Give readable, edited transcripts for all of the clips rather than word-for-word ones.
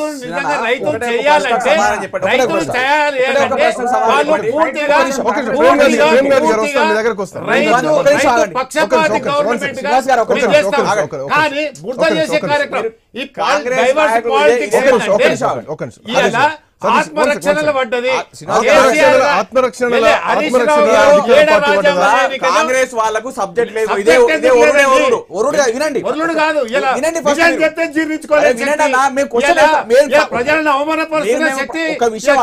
నిజంగా రైతులు చేయాలంటే రైతులు చేయాలి అంటే వాళ్ళు పూర్తిగా పక్షపాతి గవర్నమెంట్ గా చేస్తాం. కానీ బుర్ద చేసే కార్యక్రమం ఈ డైవర్స్ పాలిటిక్స్ ఇలా ఆత్మరక్షణలు పడ్డది. కాంగ్రెస్ వాళ్ళకు సబ్జెక్ట్ లేదు. ప్రజలను అవమానపరుస్తున్న శక్తి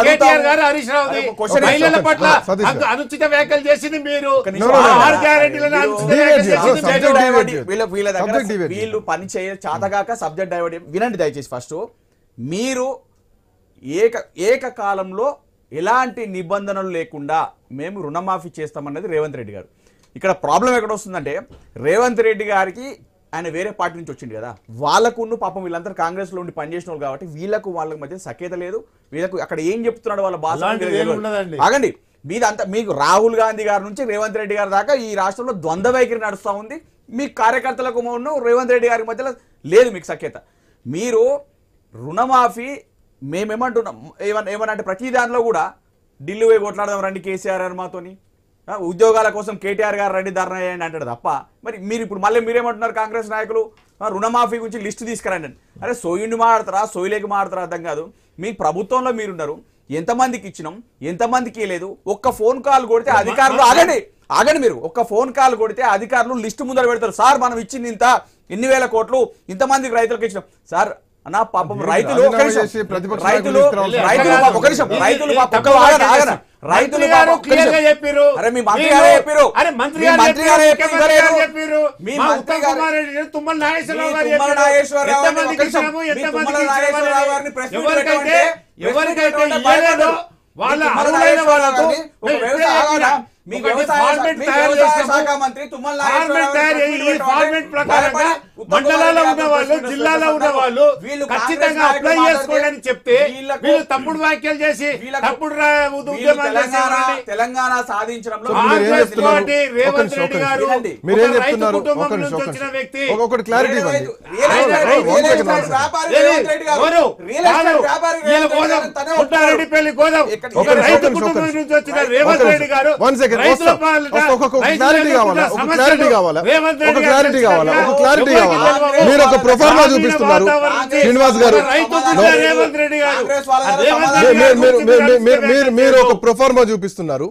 కేటీఆర్ గారు, హరీష్ రావుది. మహిళల పట్ల అనుచిత వ్యాఖ్యలు చేసింది మీరు. 6 గ్యారెంటీలను అనుచిత వ్యాఖ్యలు చేసింది వీళ్ళ దగ్గర. వీళ్ళు పని చేయ చాతగాక సబ్జెక్ట్ డైవర్ట్. వినండి దయచేసి. ఫస్ట్ మీరు ఏకకాలంలో ఎలాంటి నిబంధనలు లేకుండా మేము రుణమాఫీ చేస్తామన్నది రేవంత్ రెడ్డి గారు. ఇక్కడ ప్రాబ్లం ఎక్కడ వస్తుందంటే, రేవంత్ రెడ్డి గారికి ఆయన వేరే పార్టీ నుంచి వచ్చింది కదా, వాళ్ళకున్న పాపం వీళ్ళందరూ కాంగ్రెస్ లో ఉండి పనిచేసిన వాళ్ళు కాబట్టి వాళ్ళకి మధ్య సఖ్యత లేదు. వీళ్ళకు అక్కడ ఏం చెప్తున్నాడు వాళ్ళ భాష ఆగండి. మీదంతా మీకు రాహుల్ గాంధీ గారి నుంచి రేవంత్ రెడ్డి గారి దాకా ఈ రాష్ట్రంలో ద్వంద్వ వైఖరి నడుస్తూ ఉంది. మీ కార్యకర్తలకు రేవంత్ రెడ్డి గారి మధ్యలో లేదు మీకు సఖ్యత. మీరు రుణమాఫీ మేమేమంటున్నాం ఏమనంటే ప్రతి దానిలో కూడా ఢిల్లీ పోయి కొట్లాడదాం రండి కేసీఆర్ గారు మాతోని, ఉద్యోగాల కోసం కేటీఆర్ గారు రండి ధర్నా చేయండి అంటాడు తప్ప, మరి మీరు ఇప్పుడు మళ్ళీ మీరేమంటున్నారు కాంగ్రెస్ నాయకులు రుణమాఫీ గురించి లిస్టు తీసుకురండి. అరే సోయుండి మాడతారా సోయిలేకి మాడతారా అర్థం కాదు. మీ ప్రభుత్వంలో మీరున్నారు, ఎంతమందికి ఇచ్చినాం ఎంతమందికి లేదు. ఒక్క ఫోన్ కాల్ కొడితే అధికారులు ఆగండి మీరు ఒక్క ఫోన్ కాల్ కొడితే అధికారులు లిస్టు ముందర పెడతారు. సార్ మనం ఇచ్చింది ఇంత, ఇన్ని వేల కోట్లు ఇంతమందికి రైతులకు ఇచ్చినాం సార్ అన్నా. పాపం రైతులు వాళ్ళ అర్హులైన వాళ్ళకు మండలాల్లో ఉన్న వాళ్ళు జిల్లాలో ఉన్న వాళ్ళు ఖచ్చితంగా అప్లై చేసుకోవాలని చెప్తే వీళ్ళు తప్పుడు వ్యాఖ్యలు చేసి తప్పుడు ఉద్యమాలు చేసేవారండి. తెలంగాణ సాధించడంలో రేవంత్ రెడ్డి గారు రైతు కుటుంబం నుంచి వచ్చిన వ్యక్తి. రెడ్డిపల్లి గోదాం రైతు కుటుంబం నుంచి వచ్చిన రేవంత్ రెడ్డి గారు మీరు ఒక ప్రొఫార్మా చూపిస్తున్నారు శ్రీనివాస్ గారు, మీరు ఒక ప్రొఫార్మా చూపిస్తున్నారు.